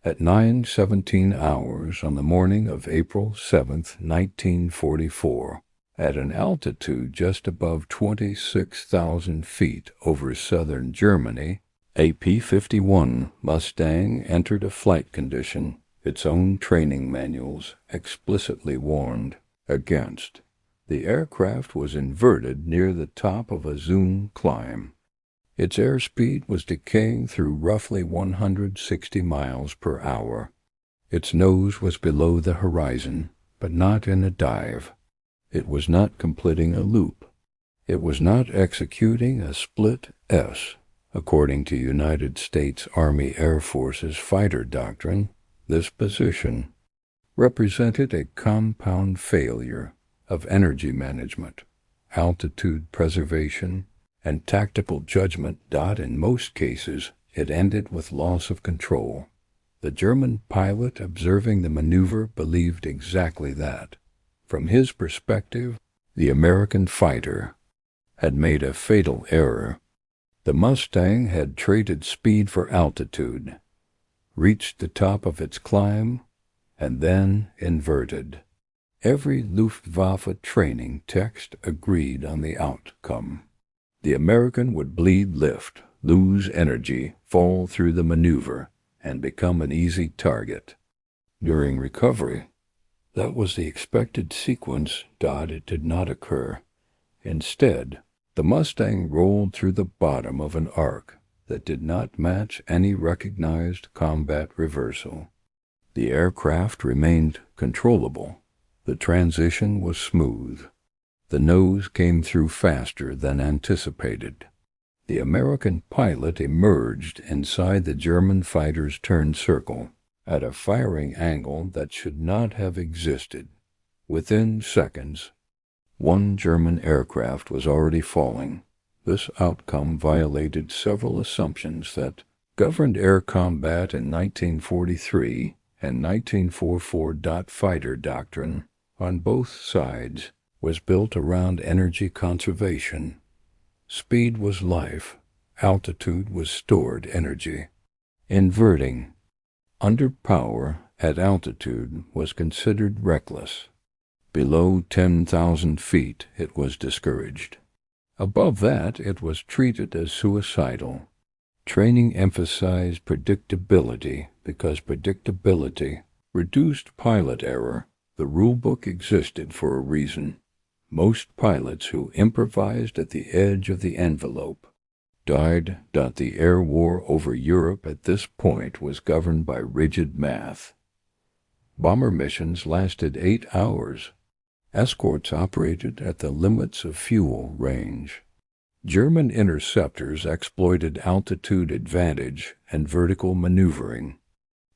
At 9:17 hours on the morning of April 7, 1944, at an altitude just above 26,000 feet over southern Germany, a P-51 Mustang entered a flight condition its own training manuals explicitly warned against. The aircraft was inverted near the top of a zoom climb. Its airspeed was decaying through roughly 160 miles per hour. Its nose was below the horizon, but not in a dive. It was not completing a loop. It was not executing a split S. According to United States Army Air Force's fighter doctrine, this position represented a compound failure of energy management, altitude preservation, and tactical judgment. In most cases, it ended with loss of control. The German pilot observing the maneuver believed exactly that. From his perspective, the American fighter had made a fatal error. The Mustang had traded speed for altitude, reached the top of its climb, and then inverted. Every Luftwaffe training text agreed on the outcome. The American would bleed lift, lose energy, fall through the maneuver, and become an easy target. During recovery, that was the expected sequence. It did not occur. Instead, the Mustang rolled through the bottom of an arc that did not match any recognized combat reversal. The aircraft remained controllable. The transition was smooth. The nose came through faster than anticipated. The American pilot emerged inside the German fighter's turn circle at a firing angle that should not have existed. Within seconds, one German aircraft was already falling. This outcome violated several assumptions that governed air combat in 1943 and 1944. Fighter doctrine on both sides was built around energy conservation. Speed was life. Altitude was stored energy. Inverting under power at altitude was considered reckless. Below 10,000 feet it was discouraged. Above that it was treated as suicidal. Training emphasized predictability because predictability reduced pilot error. The rulebook existed for a reason. Most pilots who improvised at the edge of the envelope died. The air war over Europe at this point was governed by rigid math. Bomber missions lasted 8 hours. Escorts operated at the limits of fuel range. German interceptors exploited altitude advantage and vertical maneuvering.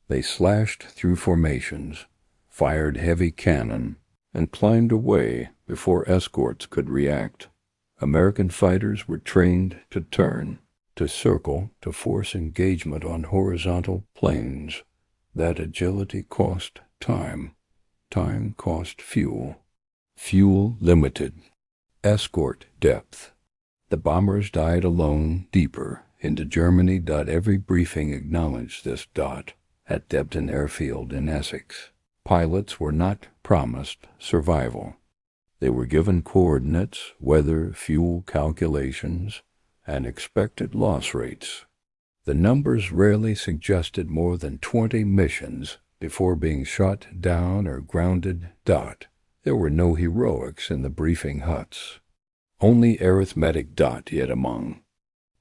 They slashed through formations, fired heavy cannon, and climbed away before escorts could react. American fighters were trained to turn, to circle, to force engagement on horizontal planes. That agility cost time. Time cost fuel. Fuel limited. Escort depth. The bombers died alone, deeper, into Germany. Every briefing acknowledged this. At Debden Airfield in Essex, pilots were not promised survival. They were given coordinates, weather, fuel calculations, and expected loss rates. The numbers rarely suggested more than 20 missions before being shot down or grounded. There were no heroics in the briefing huts. Only arithmetic. Yet among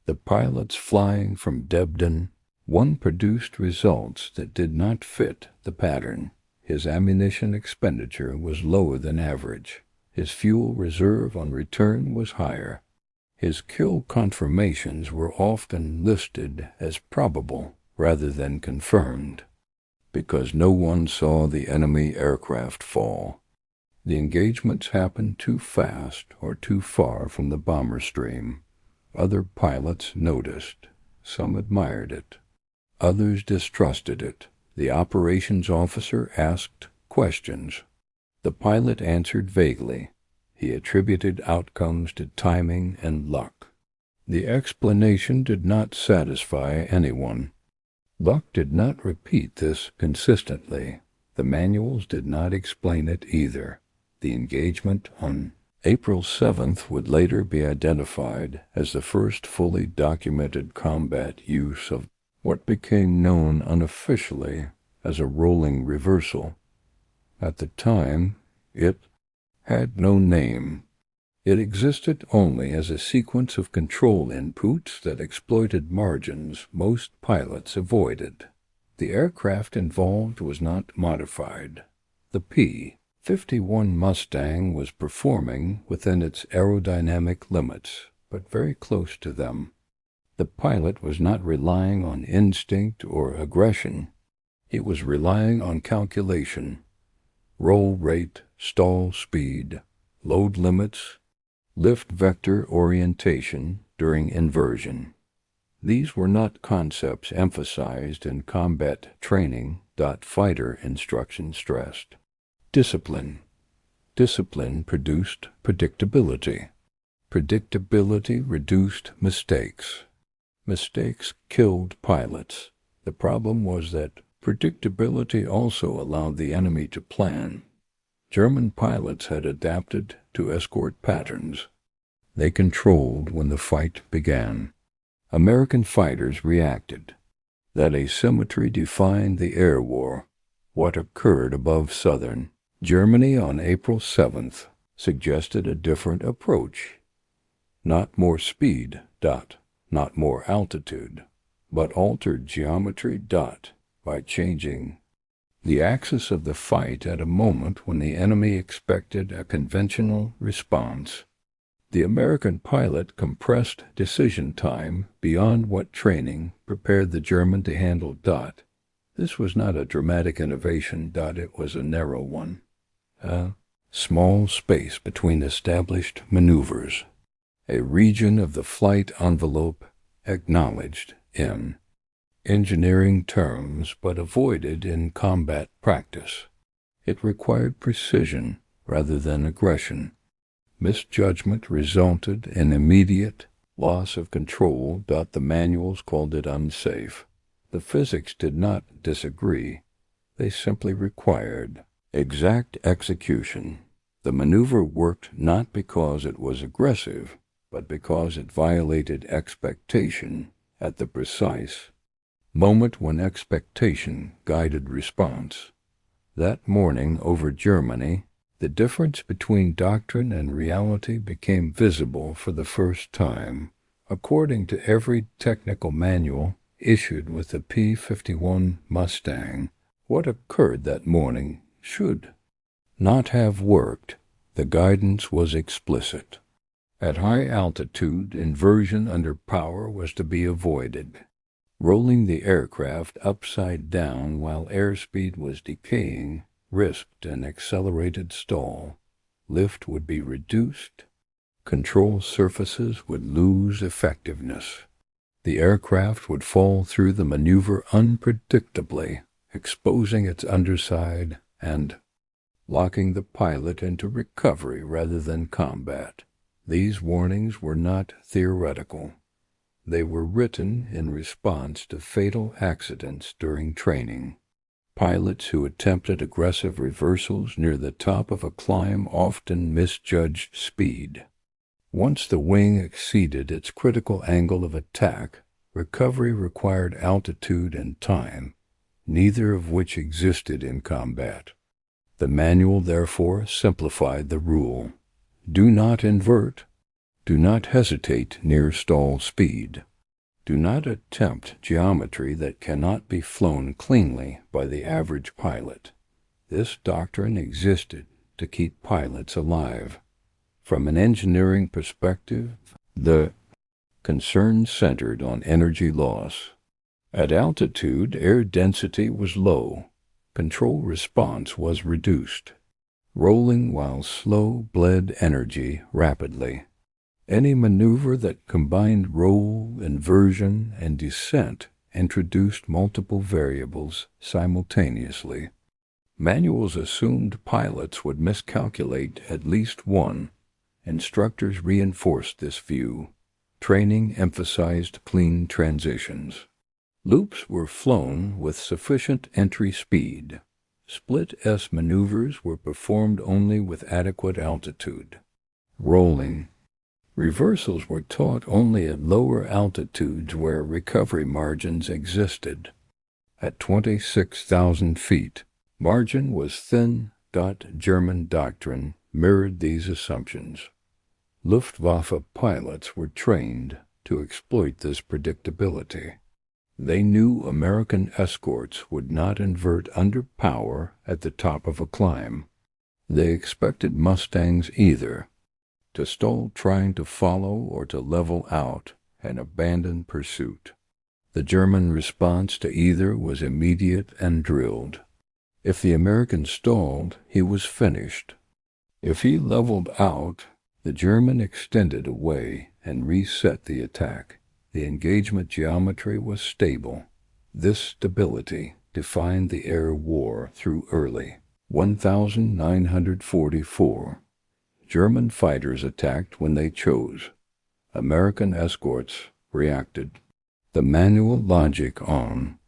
the pilots flying from Debden, one produced results that did not fit the pattern. His ammunition expenditure was lower than average. His fuel reserve on return was higher. His kill confirmations were often listed as probable rather than confirmed, because no one saw the enemy aircraft fall. The engagements happened too fast or too far from the bomber stream. Other pilots noticed. Some admired it. Others distrusted it. The operations officer asked questions. The pilot answered vaguely. He attributed outcomes to timing and luck. The explanation did not satisfy anyone. Buck did not repeat this consistently. The manuals did not explain it either. The engagement on April 7th would later be identified as the first fully documented combat use of what became known unofficially as a rolling reversal. At the time, it had no name. It existed only as a sequence of control inputs that exploited margins most pilots avoided. The aircraft involved was not modified. The P-51 Mustang was performing within its aerodynamic limits, but very close to them. The pilot was not relying on instinct or aggression. It was relying on calculation. Roll rate, stall speed, load limits, lift vector orientation during inversion. These were not concepts emphasized in combat training. Fighter instruction stressed. Discipline. Discipline produced predictability. Predictability reduced mistakes. Mistakes killed pilots. The problem was that predictability also allowed the enemy to plan. German pilots had adapted to escort patterns. They controlled when the fight began. American fighters reacted. That asymmetry defined the air war. What occurred above southern Germany on April 7th suggested a different approach. Not more speed, not more altitude, but altered geometry, by changing the axis of the fight at a moment when the enemy expected a conventional response. The American pilot compressed decision time beyond what training prepared the German to handle. This was not a dramatic innovation. It was a narrow one. A small space between established maneuvers. A region of the flight envelope acknowledged in engineering terms but avoided in combat practice. It required precision rather than aggression. Misjudgment resulted in immediate loss of control. The manuals called it unsafe. The physics did not disagree. They simply required exact execution. The maneuver worked not because it was aggressive, but because it violated expectation at the precise moment when expectation guided response. That morning over Germany, the difference between doctrine and reality became visible for the first time. According to every technical manual issued with the P-51 Mustang, what occurred that morning should not have worked. The guidance was explicit. At high altitude, inversion under power was to be avoided. Rolling the aircraft upside down while airspeed was decaying risked an accelerated stall. Lift would be reduced. Control surfaces would lose effectiveness. The aircraft would fall through the maneuver unpredictably, exposing its underside and locking the pilot into recovery rather than combat. These warnings were not theoretical. They were written in response to fatal accidents during training. Pilots who attempted aggressive reversals near the top of a climb often misjudged speed. Once the wing exceeded its critical angle of attack, recovery required altitude and time, neither of which existed in combat. The manual therefore simplified the rule. Do not invert. Do not hesitate near stall speed. Do not attempt geometry that cannot be flown cleanly by the average pilot. This doctrine existed to keep pilots alive. From an engineering perspective, the concern centered on energy loss. At altitude, air density was low. Control response was reduced. Rolling while slow bled energy rapidly. Any maneuver that combined roll, inversion, and descent introduced multiple variables simultaneously. Manuals assumed pilots would miscalculate at least one. Instructors reinforced this view. Training emphasized clean transitions. Loops were flown with sufficient entry speed. Split S maneuvers were performed only with adequate altitude. Rolling. Reversals were taught only at lower altitudes where recovery margins existed. At 26,000 feet, margin was thin. German doctrine mirrored these assumptions. Luftwaffe pilots were trained to exploit this predictability. They knew American escorts would not invert under power at the top of a climb. They expected Mustangs either to stall trying to follow or to level out and abandon pursuit. The German response to either was immediate and drilled. If the American stalled, he was finished. If he leveled out, the German extended away and reset the attack. The engagement geometry was stable. This stability defined the air war through early. 1944. German fighters attacked when they chose. American escorts reacted. The manual logic on.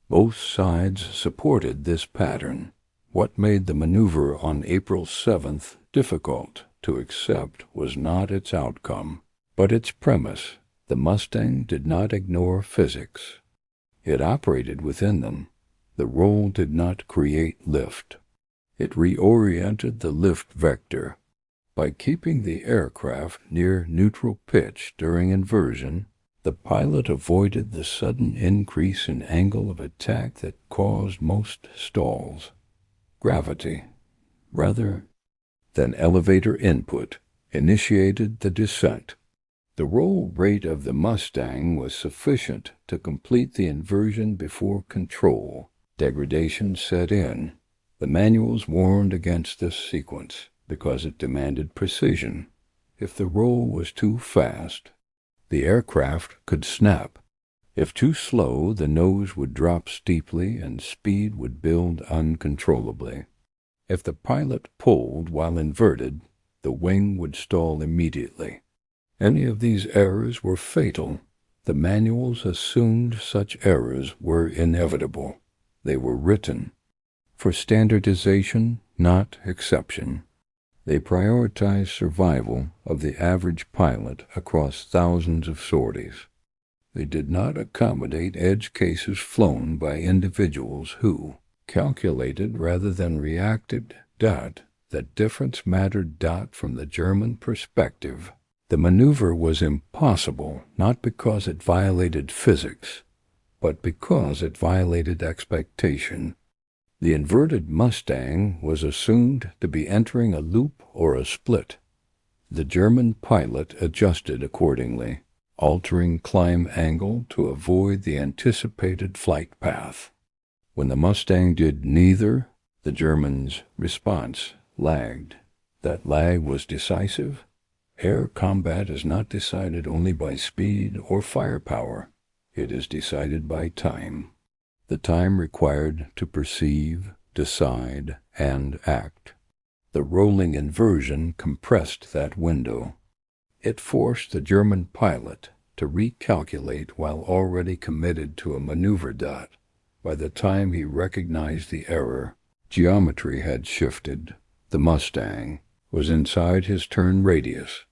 Both sides supported this pattern. What made the maneuver on April 7th difficult to accept was not its outcome, but its premise. The Mustang did not ignore physics. It operated within them. The roll did not create lift. It reoriented the lift vector. By keeping the aircraft near neutral pitch during inversion, the pilot avoided the sudden increase in angle of attack that caused most stalls. Gravity, rather than elevator input, initiated the descent. The roll rate of the Mustang was sufficient to complete the inversion before control degradation set in. The manuals warned against this sequence because it demanded precision. If the roll was too fast, the aircraft could snap. If too slow, the nose would drop steeply and speed would build uncontrollably. If the pilot pulled while inverted, the wing would stall immediately. Any of these errors were fatal. The manuals assumed such errors were inevitable. They were written for standardization, not exception. They prioritized survival of the average pilot across thousands of sorties. They did not accommodate edge cases flown by individuals who calculated rather than reacted. That difference mattered. From the German perspective, the maneuver was impossible not because it violated physics, but because it violated expectation. The inverted Mustang was assumed to be entering a loop or a split. The German pilot adjusted accordingly, altering climb angle to avoid the anticipated flight path. When the Mustang did neither, the Germans' response lagged. That lag was decisive. Air combat is not decided only by speed or firepower. It is decided by time. The time required to perceive, decide, and act. The rolling inversion compressed that window. It forced the German pilot to recalculate while already committed to a maneuver. By the time he recognized the error, geometry had shifted. The Mustang was inside his turn radius.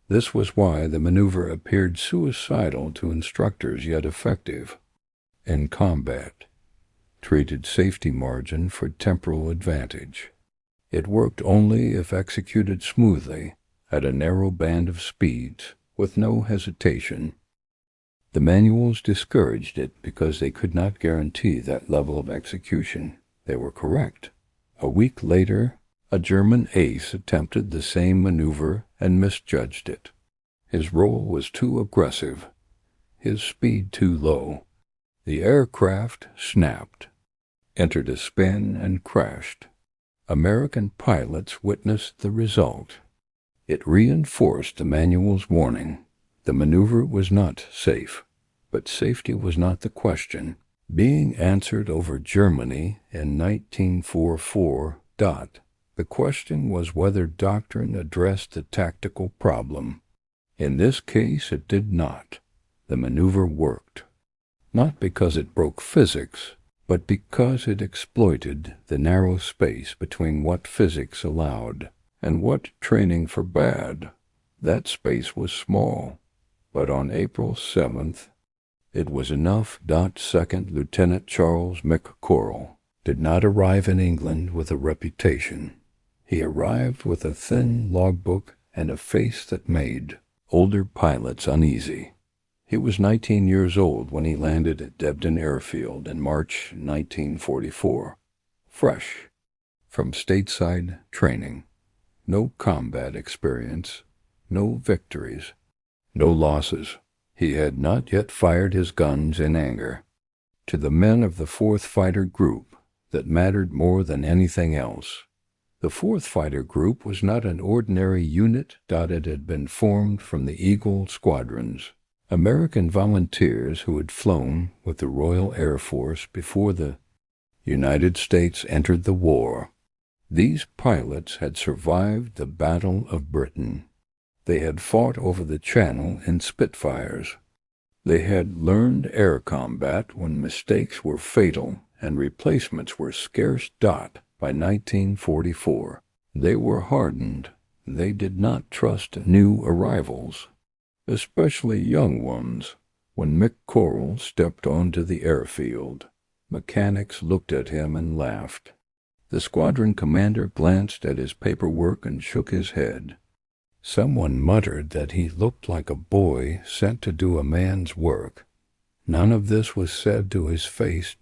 This was why the maneuver appeared suicidal to instructors yet effective. In combat, treated safety margin for temporal advantage. It worked only if executed smoothly at a narrow band of speeds with no hesitation. The manuals discouraged it because they could not guarantee that level of execution. They were correct. A week later, a German ace attempted the same maneuver and misjudged it. His roll was too aggressive, his speed too low. The aircraft snapped, entered a spin, and crashed. American pilots witnessed the result. It reinforced the manual's warning. The maneuver was not safe, but safety was not the question being answered over Germany in 1944. The question was whether doctrine addressed the tactical problem. In this case, it did not. The maneuver worked. not because it broke physics, but because it exploited the narrow space between what physics allowed and what training forbade. That space was small, but on April 7th, it was enough. Second Lieutenant Charles McCoral did not arrive in England with a reputation. He arrived with a thin logbook and a face that made older pilots uneasy. He was 19 years old when he landed at Debden Airfield in March 1944, fresh from stateside training. No combat experience, no victories, no losses. He had not yet fired his guns in anger. To the men of the 4th Fighter Group, that mattered more than anything else. The 4th Fighter Group was not an ordinary unit. It had been formed from the Eagle squadrons, American volunteers who had flown with the Royal Air Force before the United States entered the war. These pilots had survived the Battle of Britain. They had fought over the Channel in Spitfires. They had learned air combat when mistakes were fatal and replacements were scarce. By 1944, they were hardened. They did not trust new arrivals, especially young ones. When McCoral stepped onto the airfield, mechanics looked at him and laughed. The squadron commander glanced at his paperwork and shook his head. Someone muttered that he looked like a boy sent to do a man's work. None of this was said to his face.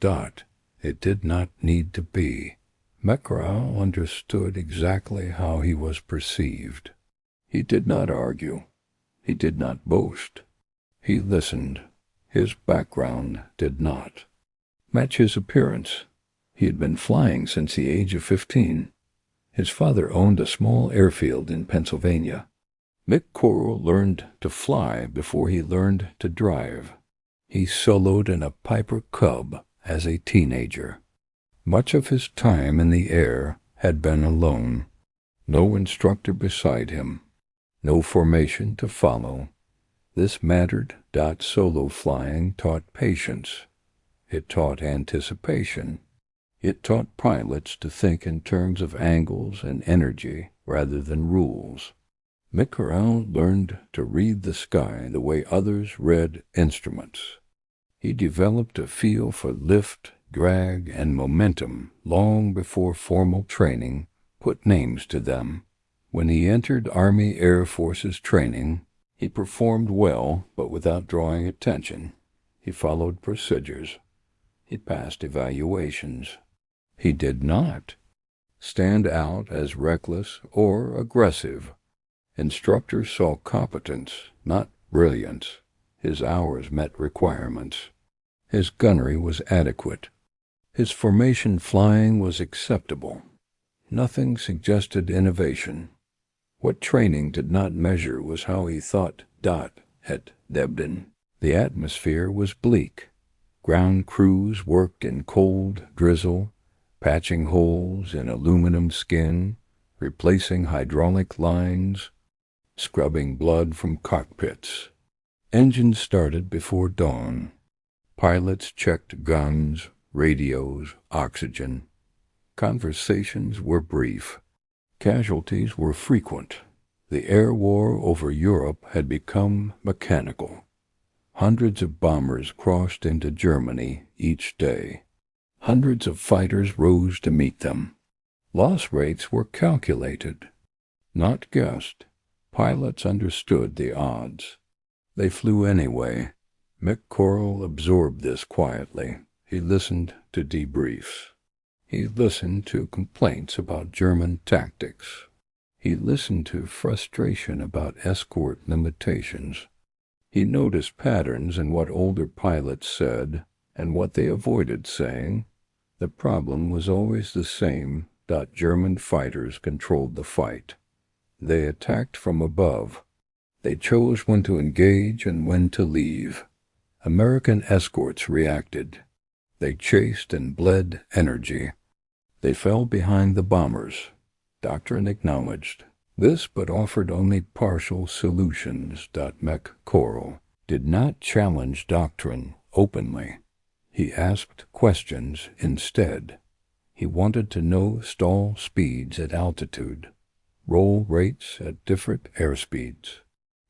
It did not need to be. McCoral understood exactly how he was perceived. He did not argue. He did not boast. He listened. His background did not match his appearance. He had been flying since the age of 15. His father owned a small airfield in Pennsylvania. McCoral learned to fly before he learned to drive. He soloed in a Piper Cub as a teenager. Much of his time in the air had been alone. No instructor beside him. No formation to follow. This mattered. Solo flying taught patience. It taught anticipation. It taught pilots to think in terms of angles and energy rather than rules. McCoral learned to read the sky the way others read instruments. He developed a feel for lift, drag, and momentum long before formal training put names to them. When he entered Army Air Forces training, he performed well, but without drawing attention. He followed procedures. He passed evaluations. He did not stand out as reckless or aggressive. Instructors saw competence, not brilliance. His hours met requirements. His gunnery was adequate. His formation flying was acceptable. Nothing suggested innovation. What training did not measure was how he thought. At Debden, the atmosphere was bleak. Ground crews worked in cold drizzle, patching holes in aluminum skin, replacing hydraulic lines, scrubbing blood from cockpits. Engines started before dawn. Pilots checked guns, radios, oxygen. Conversations were brief. Casualties were frequent. The air war over Europe had become mechanical. Hundreds of bombers crossed into Germany each day. Hundreds of fighters rose to meet them. Loss rates were calculated, not guessed. Pilots understood the odds. They flew anyway. McCoral absorbed this quietly. He listened to debriefs. He listened to complaints about German tactics. He listened to frustration about escort limitations. He noticed patterns in what older pilots said and what they avoided saying. The problem was always the same. German fighters controlled the fight. They attacked from above. They chose when to engage and when to leave. American escorts reacted. They chased and bled energy. They fell behind the bombers. Doctrine acknowledged this, but offered only partial solutions. McCoral did not challenge doctrine openly. He asked questions instead. He wanted to know stall speeds at altitude, roll rates at different airspeeds,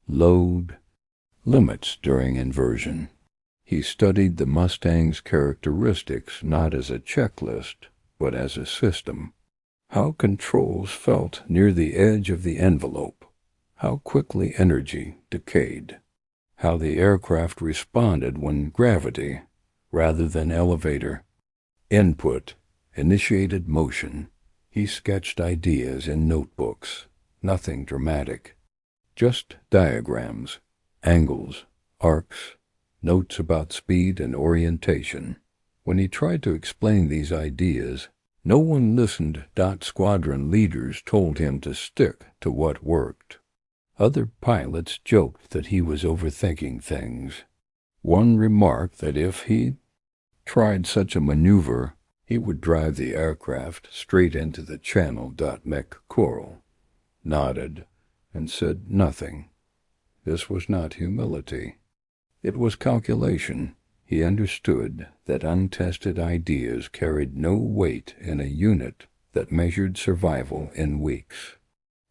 load limits during inversion. He studied the Mustang's characteristics not as a checklist, but as a system. How controls felt near the edge of the envelope, how quickly energy decayed, how the aircraft responded when gravity, rather than elevator, input, initiated motion. He sketched ideas in notebooks, nothing dramatic, just diagrams, angles, arcs, notes about speed and orientation. When he tried to explain these ideas, no one listened. Squadron leaders told him to stick to what worked. Other pilots joked that he was overthinking things. One remarked that if he tried such a maneuver, he would drive the aircraft straight into the channel. McCoral nodded and said nothing. This was not humility. It was calculation. He understood that untested ideas carried no weight in a unit that measured survival in weeks.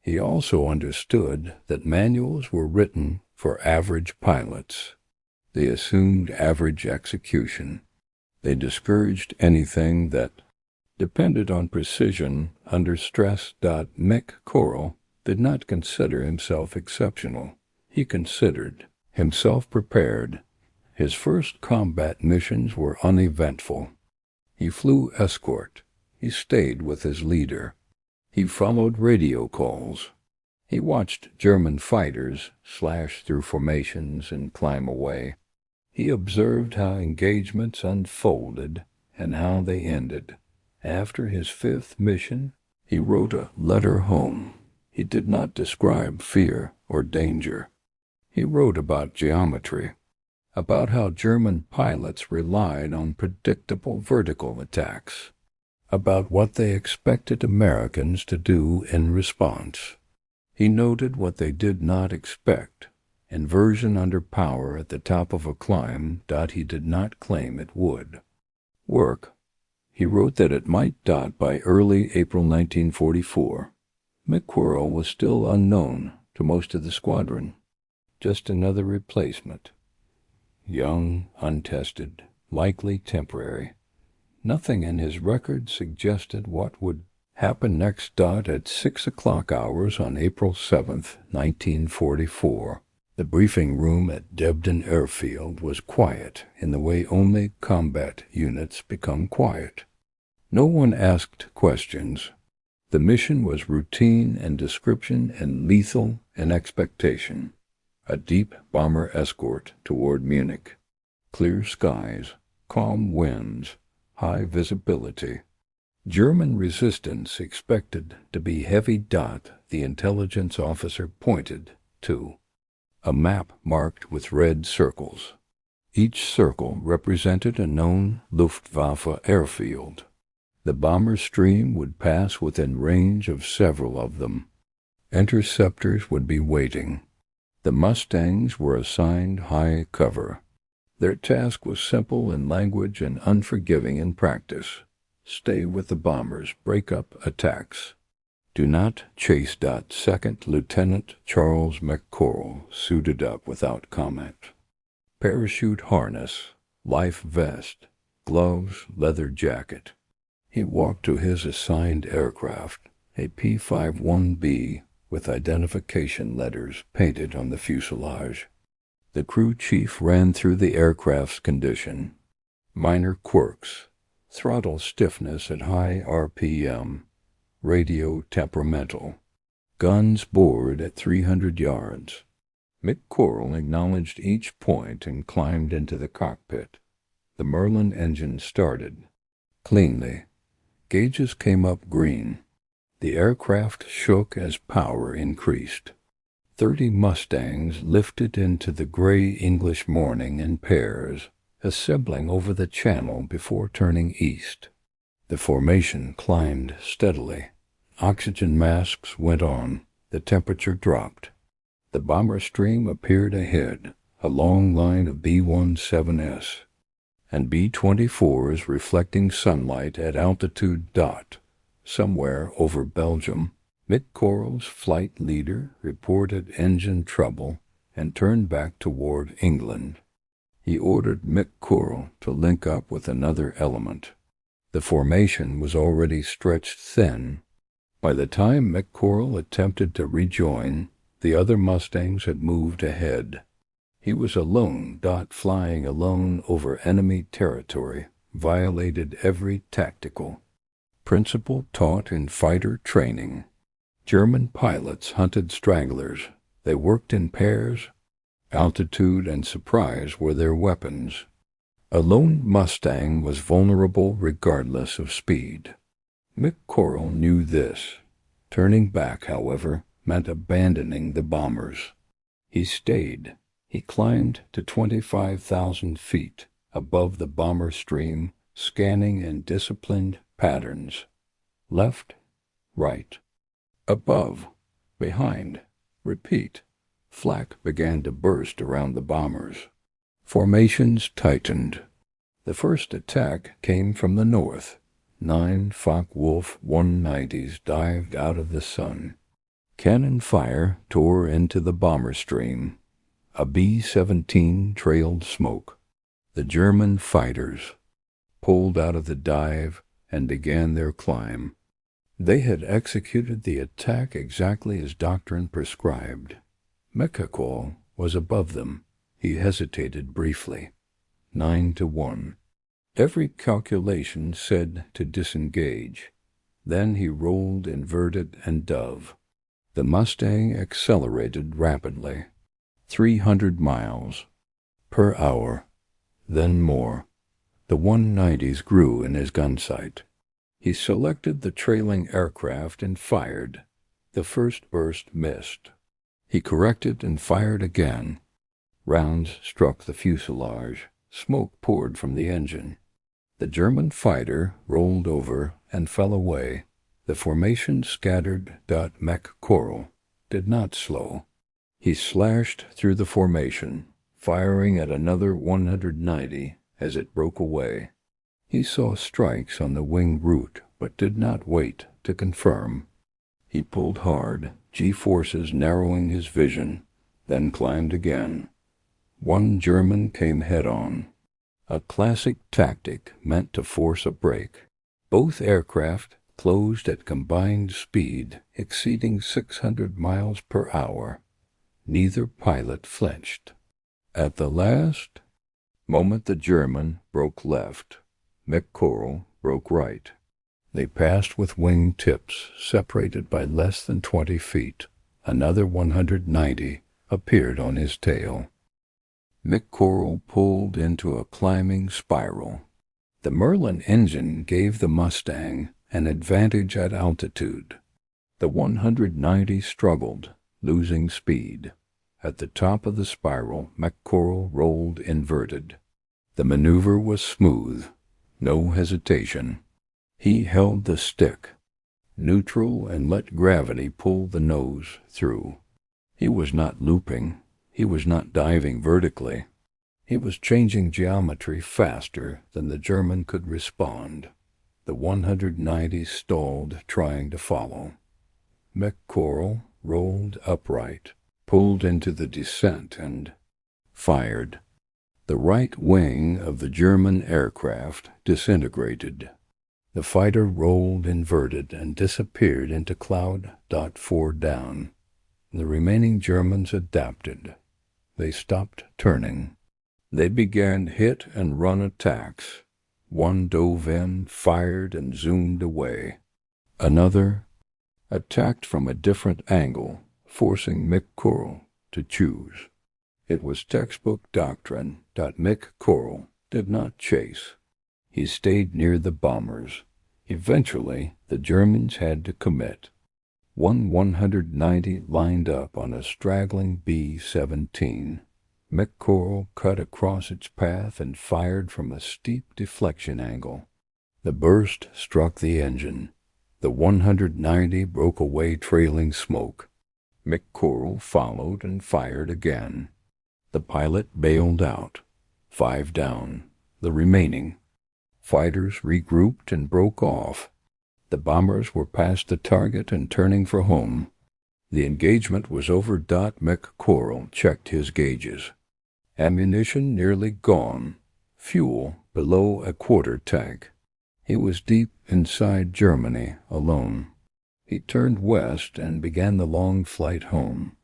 He also understood that manuals were written for average pilots. They assumed average execution. They discouraged anything that depended on precision under stress. McCoral did not consider himself exceptional. He considered himself prepared. His first combat missions were uneventful. He flew escort. He stayed with his leader. He followed radio calls. He watched German fighters slash through formations and climb away. He observed how engagements unfolded and how they ended. After his fifth mission, he wrote a letter home. He did not describe fear or danger. He wrote about geometry, about how German pilots relied on predictable vertical attacks, about what they expected Americans to do in response. He noted what they did not expect, inversion under power at the top of a climb. He did not claim it would work. He wrote that it might. By early April 1944, McCoral was still unknown to most of the squadron. Just another replacement. Young, untested, likely temporary. Nothing in his record suggested what would happen next. At 6 o'clock hours on April 7th, 1944, the briefing room at Debden Airfield was quiet in the way only combat units become quiet. No one asked questions. The mission was routine in description and lethal in expectation. A deep bomber escort toward Munich. Clear skies, calm winds, high visibility. German resistance expected to be heavy. The intelligence officer pointed to a map marked with red circles. Each circle represented a known Luftwaffe airfield. The bomber stream would pass within range of several of them. Interceptors would be waiting. The Mustangs were assigned high cover. Their task was simple in language and unforgiving in practice. Stay with the bombers, break up attacks. Do not chase. Second Lieutenant Charles McCoral suited up without comment. Parachute harness, life vest, gloves, leather jacket. He walked to his assigned aircraft, a P-51B with identification letters painted on the fuselage. The crew chief ran through the aircraft's condition. Minor quirks, throttle stiffness at high RPM, radio temperamental, guns bored at 300 yards. McCoral acknowledged each point and climbed into the cockpit. The Merlin engine started. Cleanly. Gauges came up green. The aircraft shook as power increased. 30 Mustangs lifted into the gray English morning in pairs, assembling over the channel before turning east. The formation climbed steadily. Oxygen masks went on. The temperature dropped. The bomber stream appeared ahead, a long line of B-17S. and B-24s reflecting sunlight at altitude dot, somewhere over Belgium. McCoral's flight leader reported engine trouble and turned back toward England. He ordered McCoral to link up with another element. The formation was already stretched thin. By the time McCoral attempted to rejoin, the other Mustangs had moved ahead. He was alone, flying alone over enemy territory, violated every tactical principle taught in fighter training. German pilots hunted stragglers. They worked in pairs. Altitude and surprise were their weapons. A lone Mustang was vulnerable regardless of speed. McCoral knew this. Turning back, however, meant abandoning the bombers. He stayed. He climbed to 25,000 feet above the bomber stream, scanning in disciplined patterns. Left, right. Above, behind, repeat. Flak began to burst around the bombers. Formations tightened. The first attack came from the north. 9 Focke-Wulf 190s dived out of the sun. Cannon fire tore into the bomber stream. A B-17 trailed smoke. The German fighters pulled out of the dive and began their climb. They had executed the attack exactly as Doctrine prescribed. McCoral was above them. He hesitated briefly. 9-1. Every calculation said to disengage. Then he rolled inverted and dove. The Mustang accelerated rapidly. 300 miles per hour, then more. The 190s grew in his gun sight. He selected the trailing aircraft and fired. The first burst missed. He corrected and fired again. Rounds struck the fuselage. Smoke poured from the engine. The German fighter rolled over and fell away. The formation scattered. McCoral did not slow. He slashed through the formation, firing at another 190 as it broke away. He saw strikes on the wing route, but did not wait to confirm. He pulled hard, G-forces narrowing his vision, then climbed again. One German came head-on. A classic tactic meant to force a break. Both aircraft closed at combined speed exceeding 600 miles per hour. Neither pilot flinched. At the last moment the German broke left. McCoral broke right. They passed with wing tips separated by less than 20 feet. Another 190 appeared on his tail. McCoral pulled into a climbing spiral. The Merlin engine gave the Mustang an advantage at altitude. The 190 struggled, losing speed. At the top of the spiral, McCoral rolled inverted. The maneuver was smooth. No hesitation. He held the stick, neutral, and let gravity pull the nose through. He was not looping. He was not diving vertically. He was changing geometry faster than the German could respond. The 190 stalled, trying to follow. McCoral rolled upright, pulled into the descent, and fired. The right wing of the German aircraft disintegrated. The fighter rolled inverted and disappeared into cloud. 4 down. The remaining Germans adapted. They stopped turning. They began hit and run attacks. One dove in, fired, and zoomed away. Another attacked from a different angle, forcing McCoral to choose. It was textbook Doctrine. McCoral did not chase. He stayed near the bombers. Eventually, the Germans had to commit. One 190 lined up on a straggling B-17. McCoral cut across its path and fired from a steep deflection angle. The burst struck the engine. The 190 broke away trailing smoke. McCoral followed and fired again. The pilot bailed out. 5 down. the remaining. Fighters regrouped and broke off. The bombers were past the target and turning for home. The engagement was over. McCoral checked his gauges. Ammunition nearly gone. Fuel below a quarter tank. He was deep inside Germany, alone. He turned west and began the long flight home.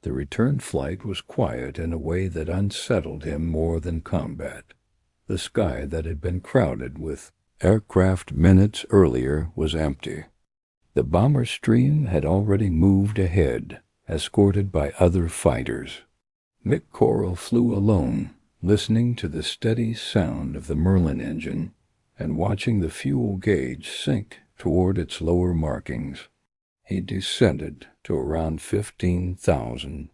The return flight was quiet in a way that unsettled him more than combat. The sky that had been crowded with aircraft minutes earlier was empty. The bomber stream had already moved ahead, escorted by other fighters. McCoral flew alone, listening to the steady sound of the Merlin engine and watching the fuel gauge sink toward its lower markings. He descended to around 15,000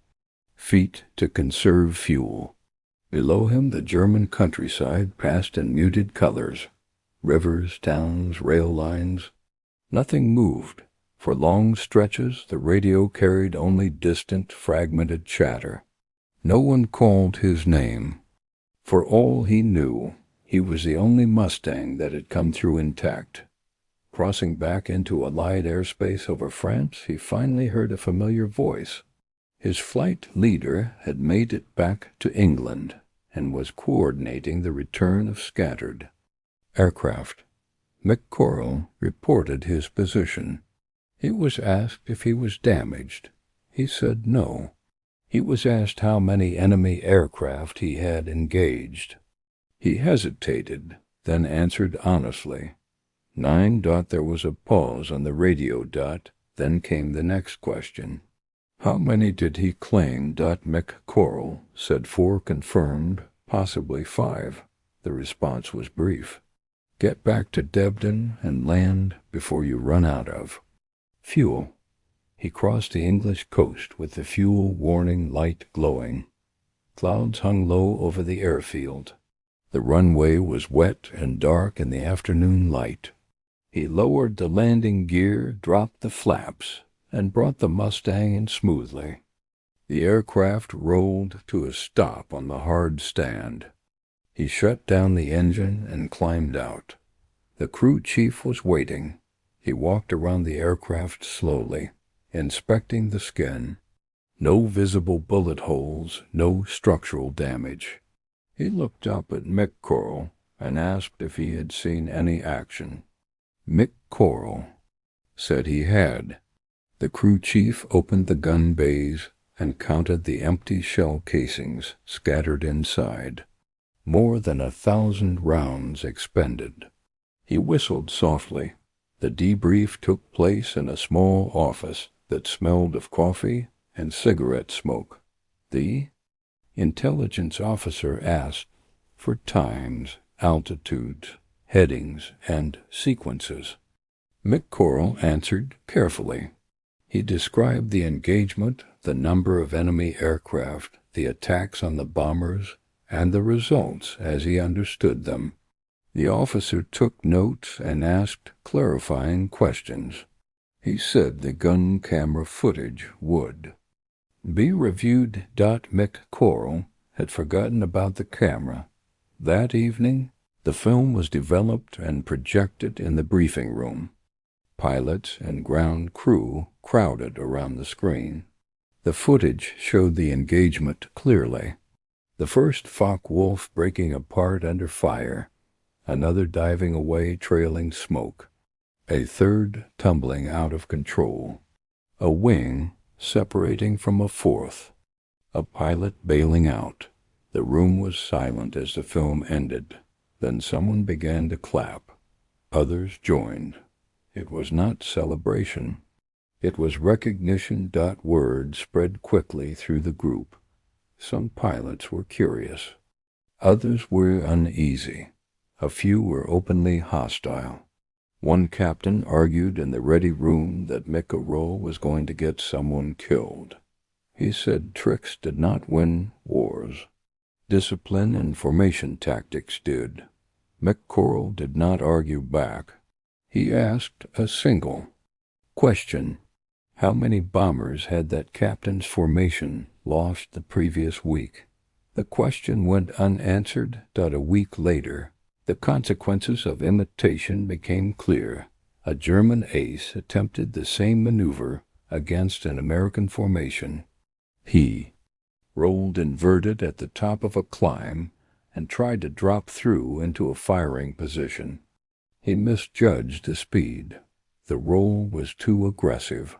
feet to conserve fuel. Below him the German countryside passed in muted colors. Rivers, towns, rail lines. Nothing moved. For long stretches the radio carried only distant, fragmented chatter. No one called his name. For all he knew, he was the only Mustang that had come through intact. Crossing back into Allied airspace over France, he finally heard a familiar voice. His flight leader had made it back to England and was coordinating the return of scattered aircraft. McCoral reported his position. He was asked if he was damaged. He said no. He was asked how many enemy aircraft he had engaged. He hesitated, then answered honestly. 9. There was a pause on the radio. Then came the next question. How many did he claim? McCoral said 4 confirmed, possibly 5. The response was brief. Get back to Debden and land before you run out of fuel. He crossed the English coast with the fuel warning light glowing. Clouds hung low over the airfield. The runway was wet and dark in the afternoon light. He lowered the landing gear, dropped the flaps, and brought the Mustang in smoothly. The aircraft rolled to a stop on the hard stand. He shut down the engine and climbed out. The crew chief was waiting. He walked around the aircraft slowly, inspecting the skin. No visible bullet holes, no structural damage. He looked up at McCoral and asked if he had seen any action. McCoral said he had. The crew chief opened the gun bays and counted the empty shell casings scattered inside. More than 1,000 rounds expended. He whistled softly. The debrief took place in a small office that smelled of coffee and cigarette smoke. The intelligence officer asked for times, altitudes, headings, and sequences. McCoral answered carefully. He described the engagement, the number of enemy aircraft, the attacks on the bombers, and the results as he understood them. The officer took notes and asked clarifying questions. He said the gun camera footage would be reviewed. McCoral had forgotten about the camera. That evening, the film was developed and projected in the briefing room. Pilots and ground crew crowded around the screen. The footage showed the engagement clearly. The first Focke-Wulf breaking apart under fire, another diving away trailing smoke, a third tumbling out of control, a wing separating from a fourth, a pilot bailing out. The room was silent as the film ended. Then someone began to clap. Others joined. It was not celebration. It was recognition. Word spread quickly through the group. Some pilots were curious. Others were uneasy. A few were openly hostile. One captain argued in the ready room that McCoral was going to get someone killed. He said tricks did not win wars. Discipline and formation tactics did. McCoral did not argue back. He asked a single question. How many bombers had that captain's formation lost the previous week? The question went unanswered. A week later, the consequences of imitation became clear. A German ace attempted the same maneuver against an American formation. He rolled inverted at the top of a climb and tried to drop through into a firing position. He misjudged the speed. The roll was too aggressive.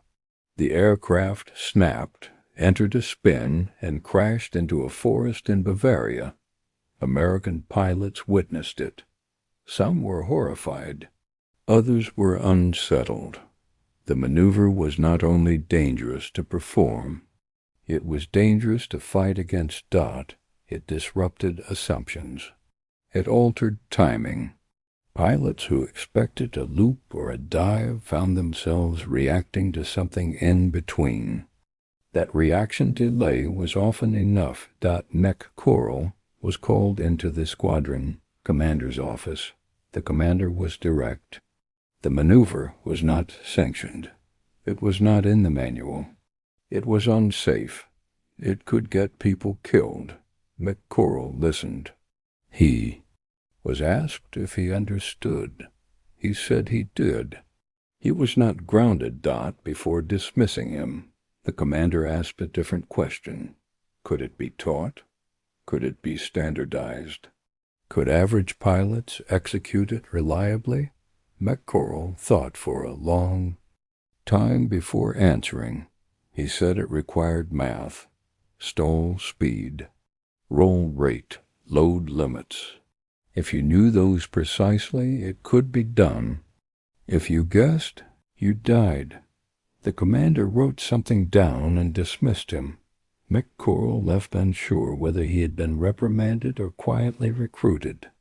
The aircraft snapped, entered a spin, and crashed into a forest in Bavaria. American pilots witnessed it. Some were horrified. Others were unsettled. The maneuver was not only dangerous to perform, it was dangerous to fight against. It disrupted assumptions. It altered timing. Pilots who expected a loop or a dive found themselves reacting to something in between. That reaction delay was often enough. McCoral was called into the squadron commander's office. The commander was direct. The maneuver was not sanctioned. It was not in the manual. It was unsafe. It could get people killed. McCoral listened. He was asked if he understood. He said he did. He was not grounded. Before dismissing him, the commander asked a different question. Could it be taught? Could it be standardized? Could average pilots execute it reliably? McCoral thought for a long time before answering. He said it required math, stall speed, roll rate, load limits. If you knew those precisely, it could be done. If you guessed, you died. The commander wrote something down and dismissed him. McCoral left unsure whether he had been reprimanded or quietly recruited.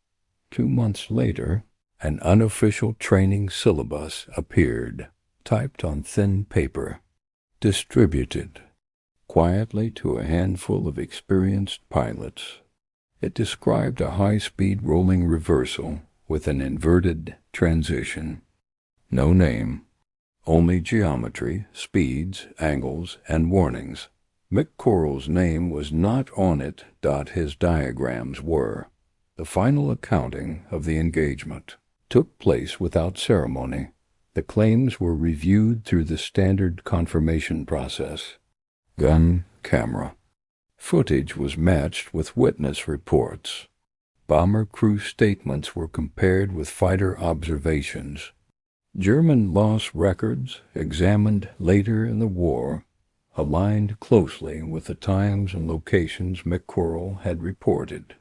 2 months later, an unofficial training syllabus appeared, typed on thin paper, distributed quietly to a handful of experienced pilots. It described a high-speed rolling reversal with an inverted transition. No name, only geometry, speeds, angles, and warnings. McCoral's name was not on it. His diagrams were. The final accounting of the engagement took place without ceremony. The claims were reviewed through the standard confirmation process. Gun, camera. Footage was matched with witness reports. Bomber crew statements were compared with fighter observations. German loss records, examined later in the war, aligned closely with the times and locations McCoral had reported.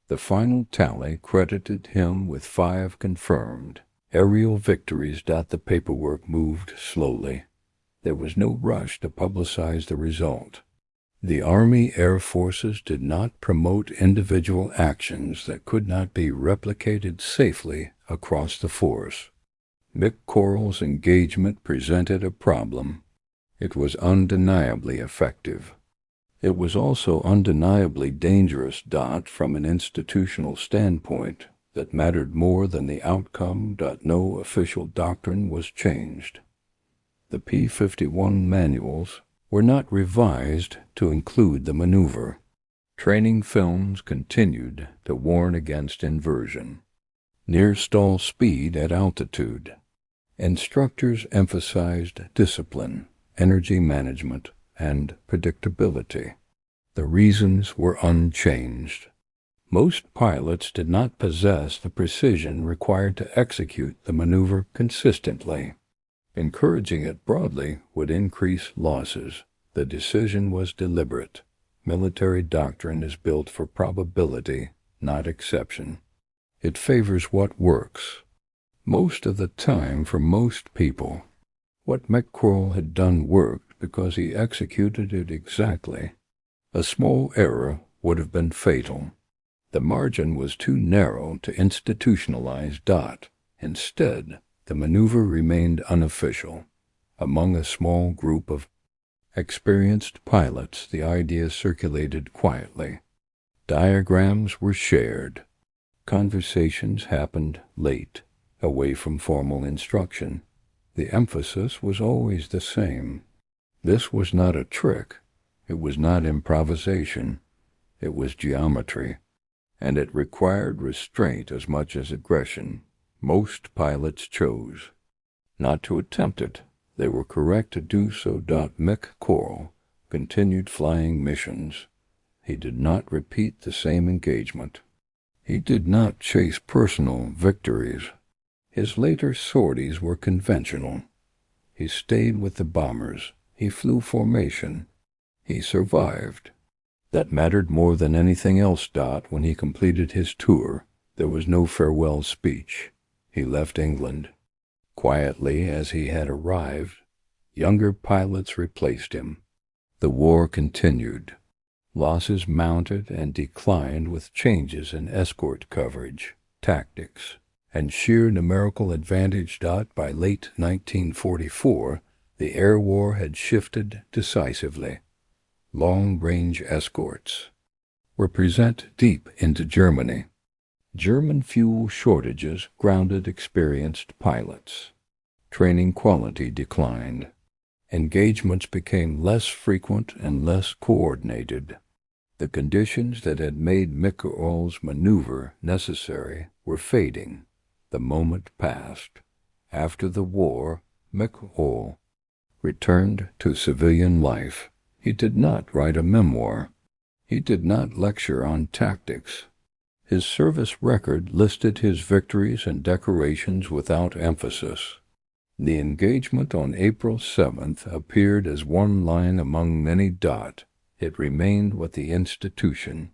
The final tally credited him with 5 confirmed aerial victories. The paperwork moved slowly. There was no rush to publicize the result. The Army Air Forces did not promote individual actions that could not be replicated safely across the force. McCoral's engagement presented a problem. It was undeniably effective. It was also undeniably dangerous. From an institutional standpoint, that mattered more than the outcome. No official doctrine was changed. The P-51 manuals were not revised to include the maneuver. Training films continued to warn against inversion. Near stall speed at altitude. Instructors emphasized discipline, energy management, and predictability. The reasons were unchanged. Most pilots did not possess the precision required to execute the maneuver consistently. Encouraging it broadly would increase losses. The decision was deliberate. Military doctrine is built for probability, not exception. It favors what works. Most of the time, for most people, what McCoral had done worked because he executed it exactly. A small error would have been fatal. The margin was too narrow to institutionalize. Instead, the maneuver remained unofficial. Among a small group of experienced pilots, the idea circulated quietly. Diagrams were shared. Conversations happened late, away from formal instruction. The emphasis was always the same. This was not a trick. It was not improvisation. It was geometry, and it required restraint as much as aggression. Most pilots chose not to attempt it. They were correct to do so. McCoral continued flying missions. He did not repeat the same engagement. He did not chase personal victories. His later sorties were conventional. He stayed with the bombers. He flew formation. He survived. That mattered more than anything else. When he completed his tour, there was no farewell speech. He left England. Quietly as he had arrived, younger pilots replaced him. The war continued. Losses mounted and declined with changes in escort coverage, tactics, and sheer numerical advantage. By late 1944, the air war had shifted decisively. Long-range escorts were present deep into Germany. German fuel shortages grounded experienced pilots. Training quality declined. Engagements became less frequent and less coordinated. The conditions that had made McCoral's maneuver necessary were fading. The moment passed. After the war, McCoral returned to civilian life. He did not write a memoir. He did not lecture on tactics. His service record listed his victories and decorations without emphasis. The engagement on April 7th appeared as one line among many. It remained what the institution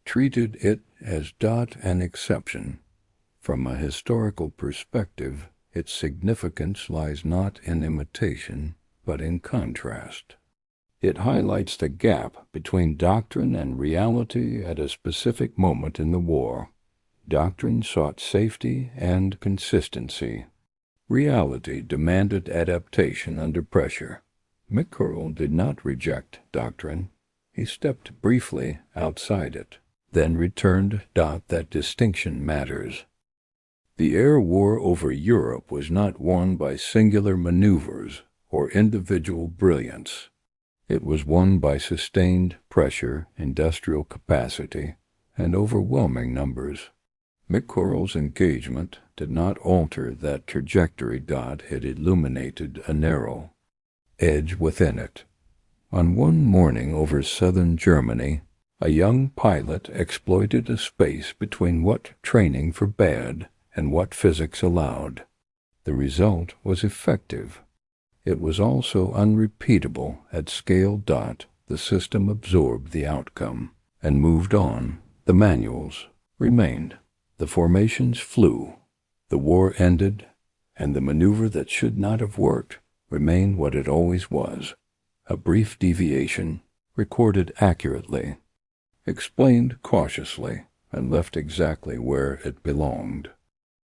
treated it as. An exception. From a historical perspective, its significance lies not in imitation, but in contrast. It highlights the gap between doctrine and reality at a specific moment in the war. Doctrine sought safety and consistency. Reality demanded adaptation under pressure. McCoral did not reject doctrine. He stepped briefly outside it, then returned. That distinction matters. The air war over Europe was not won by singular maneuvers or individual brilliance. It was won by sustained pressure, industrial capacity, and overwhelming numbers. McCoral's engagement did not alter that trajectory. It illuminated a narrow edge within it. On one morning over southern Germany, a young pilot exploited a space between what training forbade and what physics allowed. The result was effective. It was also unrepeatable at scale. The system absorbed the outcome and moved on. The manuals remained. The formations flew. The war ended, and the maneuver that should not have worked remained what it always was: a brief deviation, recorded accurately, explained cautiously, and left exactly where it belonged.